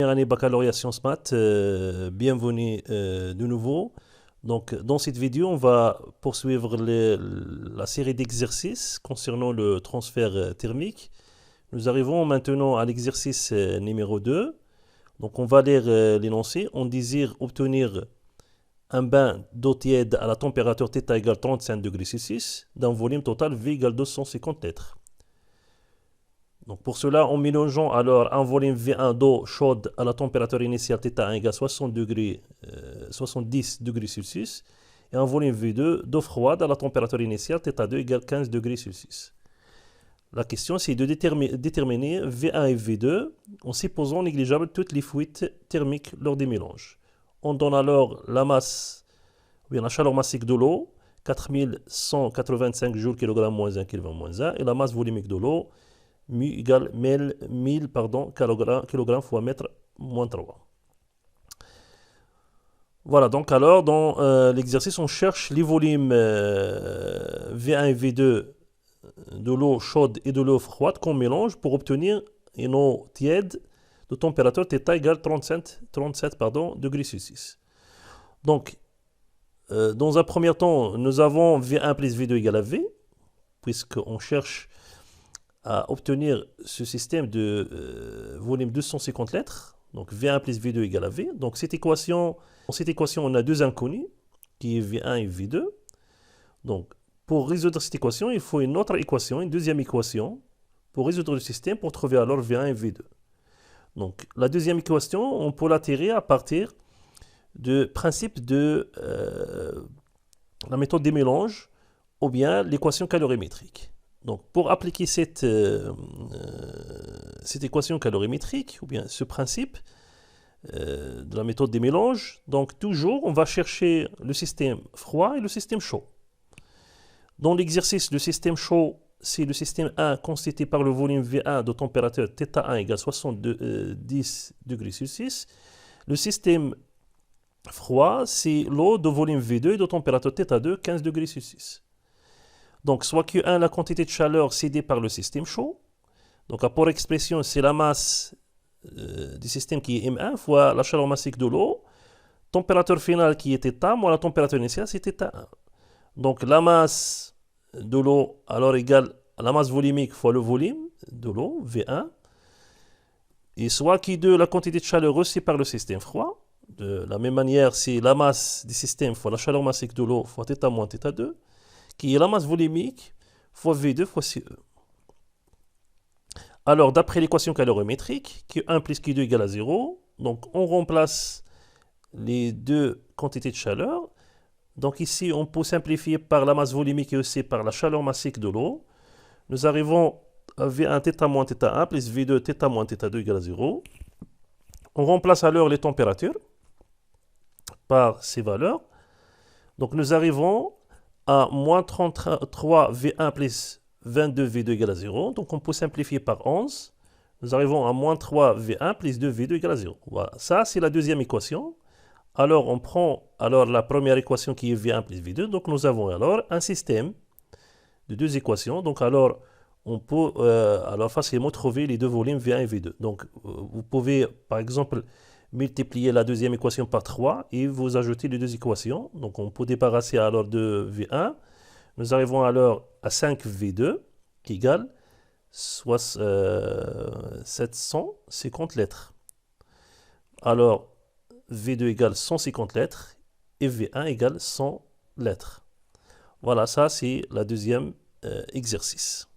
Première année baccalauréat sciences maths, bienvenue de nouveau. Donc, dans cette vidéo, on va poursuivre la série d'exercices concernant le transfert thermique. Nous arrivons maintenant à l'exercice numéro 2. Donc, on va lire l'énoncé. On désire obtenir un bain d'eau tiède à la température θ égale 35 degrés Celsius d'un volume total V égale 250 litres. Donc pour cela, en mélangeant alors un volume V1 d'eau chaude à la température initiale θ1 égale 70 degrés Celsius et un volume V2 d'eau froide à la température initiale θ2 égale 15 degrés Celsius. La question c'est de déterminer V1 et V2 en supposant négligeable toutes les fuites thermiques lors des mélanges. On donne alors la masse, ou bien la chaleur massique de l'eau, 4185 joules kg moins 1 Kelvin moins 1, et la masse volumique de l'eau, mu égale 1000 kg fois mètre moins 3. Voilà, donc alors dans l'exercice, on cherche les volumes V1 et V2 de l'eau chaude et de l'eau froide qu'on mélange pour obtenir une eau tiède de température θ égale 37 degrés Celsius. Donc, dans un premier temps, nous avons V1 plus V2 égale à V, puisqu'on cherche à obtenir ce système de volume 250 litres. Donc V1 plus V2 égale à V. Donc dans cette équation, on a deux inconnus, qui est V1 et V2. Donc pour résoudre cette équation, il faut une autre équation, une deuxième équation, pour résoudre le système, pour trouver alors V1 et V2. Donc la deuxième équation, on peut la tirer à partir du principe de la méthode des mélanges, ou bien l'équation calorimétrique. Donc, pour appliquer cette équation calorimétrique, ou bien ce principe de la méthode des mélanges, donc toujours, on va chercher le système froid et le système chaud. Dans l'exercice, le système chaud, c'est le système 1 constitué par le volume V1 de température θ1 égale 70 degrés Celsius. Le système froid, c'est l'eau de volume V2 et de température θ2, 15 degrés Celsius. Donc, soit Q1, la quantité de chaleur cédée par le système chaud. Donc, pour expression, c'est la masse du système qui est M1 fois la chaleur massique de l'eau. Température finale qui est θ, moins la température initiale, c'est θ1. Donc, la masse de l'eau, alors égale à la masse volumique fois le volume de l'eau, V1. Et soit Q2, la quantité de chaleur reçue par le système froid. De la même manière, c'est la masse du système fois la chaleur massique de l'eau fois θ moins θ2. Qui est la masse volumique fois V2 fois CE. Alors, d'après l'équation calorimétrique, Q1 plus Q2 égale à 0, donc on remplace les deux quantités de chaleur. Donc ici, on peut simplifier par la masse volumique et aussi par la chaleur massique de l'eau. Nous arrivons à V1 θ moins θ1 plus V2 θ moins θ2 égale à 0. On remplace alors les températures par ces valeurs. Donc nous arrivons à moins 33 V1 plus 22 V2 égale à 0. Donc on peut simplifier par 11. Nous arrivons à moins 3 V1 plus 2 V2 égale à 0. Voilà, ça c'est la deuxième équation. Alors on prend alors la première équation qui est V1 plus V2. Donc nous avons alors un système de deux équations. Donc alors on peut alors facilement trouver les deux volumes V1 et V2. Donc vous pouvez par exemple multiplier la deuxième équation par 3 et vous ajoutez les deux équations. Donc on peut débarrasser alors de V1. Nous arrivons alors à 5V2 qui égale 750 litres. Alors V2 égale 150 litres et V1 égale 100 litres. Voilà, ça c'est la deuxième exercice.